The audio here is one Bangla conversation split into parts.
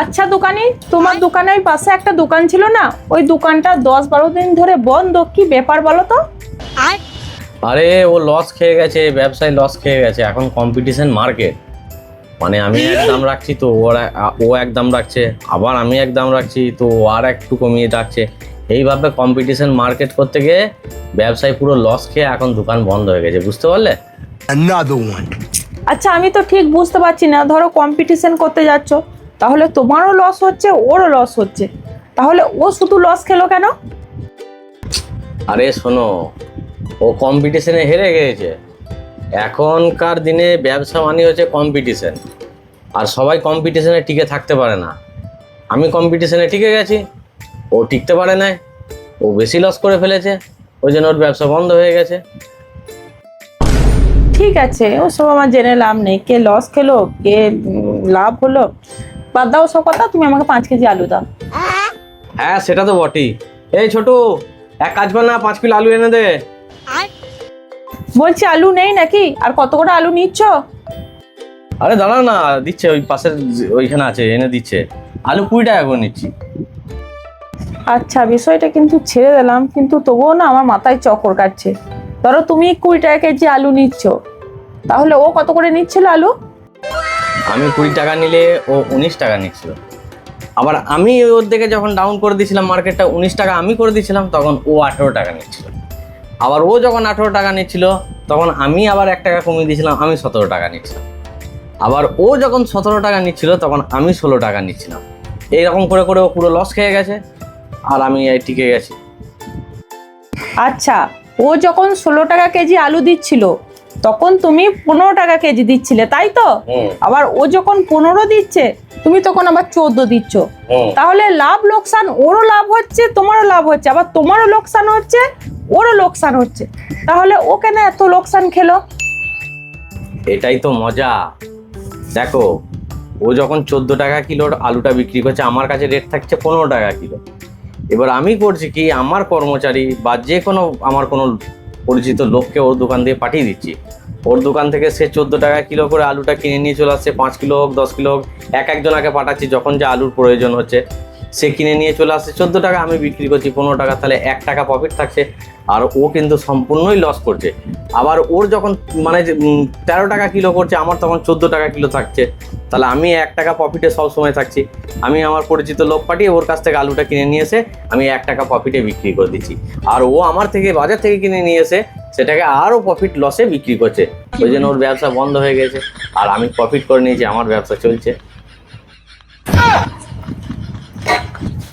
আচ্ছা দোকানি, তোমার দোকানের পাশে একটা দোকান ছিল না, ওই দোকানটা 10-12 দিন ধরে বন্ধ, কি ব্যাপার বলো তো? আরে ও লস খেয়ে গেছে, ব্যবসায় লস খেয়ে গেছে। এখন কম্পিটিশন মার্কেট, মানে আমি এক দাম রাখছি তো ও এক দাম রাখছে, আবার আমি এক দাম রাখছি তো ও আর একটু কমিয়ে রাখছে। এইভাবে কম্পিটিশন মার্কেট করতে গিয়ে ব্যবসায় পুরো লস খেয়ে এখন দোকান বন্ধ হয়ে গেছে, বুঝতে পারলে? Another one. আচ্ছা আমি তো ঠিক বুঝতে পারছি না, ধরো কম্পিটিশন করতে যাচ্ছ, তাহলে তোমারও লস হচ্ছে ওরও লস হচ্ছে, তাহলে ও শুধু লস খেলো কেন? আরে শোনো, ও কম্পিটিশনে হেরে গেছে। এখনকার দিনে ব্যবসা মানে হচ্ছে কম্পিটিশন, আর সবাই কম্পিটিশনে টিকে থাকতে পারে না। আমি কম্পিটিশনে টিকে গেছি, ও টিকতে পারে না, ও বেশি লস করে ফেলেছে, ওই জন্য ওর ব্যবসা বন্ধ হয়ে গেছে। ঠিক আছে, ওসব আমার জেনে লাভ নেই, কে লস খেলো কে লাভ হলো, বাদ দাও সব কথা, তুমি আমাকে 5 কেজি আলু দাও। হ্যাঁ সেটা তো বটেই। এই ছোটু, এক কাজ কর না, 5 কিলো আলু এনে দে। বলছি আলু নেই নাকি? আর কত করে আলু নিচ্ছ? আরে দাঁড়া না, দিচ্ছে ওই পাশের, ওইখানে আছে, এনে দিচ্ছে। আলু 20 টাকা করে নিচ্ছি। আচ্ছা বিষয়টা কিন্তু ছেড়ে দিলাম, কিন্তু তবুও না আমার মাথায় চক্কর কাটছে। ধরো তুমি 20 টাকা কেজি আলু নিচ্ছ, তাহলে ও কত করে নিচ্ছিল আলু? আমি 20 টাকা নিলে ও 19 টাকা নিচ্ছিল। আবার আমি ওর দিকে যখন ডাউন করে দিয়েছিলাম মার্কেটটা, 19 টাকা আমি করে দিয়েছিলাম, তখন ও 18 টাকা নিচ্ছিল। আবার ও যখন 18 টাকা নিচ্ছিল, তখন আমি আবার 1 টাকা কমিয়ে দিয়েছিলাম, আমি 17 টাকা নিচ্ছিলাম। আবার ও যখন 17 টাকা নিচ্ছিল, তখন আমি 16 টাকা নিচ্ছিলাম। এইরকম করে করে ও পুরো লস খেয়ে গেছে, আর আমি এই টিকে গেছি। আচ্ছা, ও যখন 16 টাকা কেজি আলু দিচ্ছিল, তখন তুমি 15 টাকা কেজি দিচ্ছিলে, তাই তো? আবার ও যখন 15 দিচ্ছে, তুমি তখন আবার 14 দিচ্ছ। তাহলে লাভ লোকসান, ওরও লাভ হচ্ছে তোমারও লাভ হচ্ছে, আবার তোমারও লোকসান হচ্ছে ওরও লোকসান হচ্ছে, তাহলে ও কেন এত লোকসান খেলো? এটাই তো মজা। দেখো, ও যখন 14 টাকা কিলোর আলুটা বিক্রি করছে, আমার কাছে রেট থাকছে 15 টাকা কিলো। এবার আমি করছি কি, আমার কর্মচারী বা যে কোনো আমার কোনো পরিচিত লোককে ওর দোকান দিয়ে পাঠিয়ে দিচ্ছি। ওর দোকান থেকে সে 14 টাকা কিলো করে আলুটা কিনে নিয়ে চলে আসছে। 5 কিলো হোক 10 কিলো হোক, একজনাকে পাঠাচ্ছি, যখন যে আলুর প্রয়োজন হচ্ছে সে কিনে নিয়ে চলে আসছে। 14 টাকা আমি বিক্রি করছি 15 টাকা, তাহলে 1 টাকা প্রফিট থাকছে। আর ও কিন্তু সম্পূর্ণই লস করছে। আবার ওর যখন মানে 13 টাকা কিলো করছে, আমার তখন 14 টাকা কিলো থাকছে, তাহলে আমি 1 টাকা প্রফিটে সব সময় থাকছি। আমি আমার পরিচিত লোক পাঠিয়ে ওর কাছ থেকে আলুটা কিনে নিয়ে এসে আমি 1 টাকা প্রফিটে বিক্রি করে দিচ্ছি। আর ও আমার থেকে বাজার থেকে কিনে নিয়ে এসে সেটাকে আরও প্রফিট লসে বিক্রি করছে। ওই জন্য ওর ব্যবসা বন্ধ হয়ে গেছে, আর আমি প্রফিট করে নিয়েছি, আমার ব্যবসা চলছে।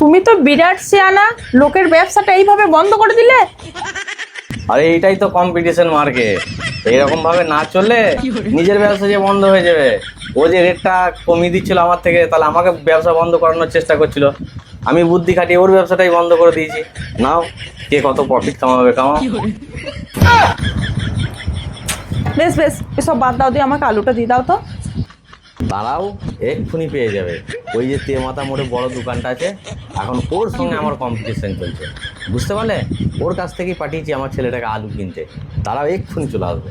তুমি তো বিরাট সিয়ানা, লোকের ব্যবসাটা এইভাবে বন্ধ করে দিলে। আরে এইটাই তো কম্পিটিশন মার্কেট, এইরকম ভাবে না চললে নিজের ব্যবসা যে বন্ধ হয়ে যাবে। ও যে রেটটা কমিয়ে দিচ্ছিল আমার থেকে, তাহলে আমাকে ব্যবসা বন্ধ করানোর চেষ্টা করছিল। আমি বুদ্ধি খাটিয়ে ওর ব্যবসাটাই বন্ধ করে দিয়েছি। নাও, কে কত প্রফিট কামাবে কামাও। বেশ বেশ, এসব বাদ দাও, দিয়ে আমাকে আলুটা দিয়ে দাও তো। দাঁড়াও, এক্ষুনি পেয়ে যাবে। ওই যে তেমাথা মোড়ে বড় দোকানটা আছে, এখন ওর সঙ্গে আমার কম্পিটিশন চলছে, বুঝতে পারলে? ওর কাছ থেকেই পাঠিয়েছি আমার ছেলেটাকে আলু কিনতে। দাঁড়াও, এক্ষুনি চলে আসবে।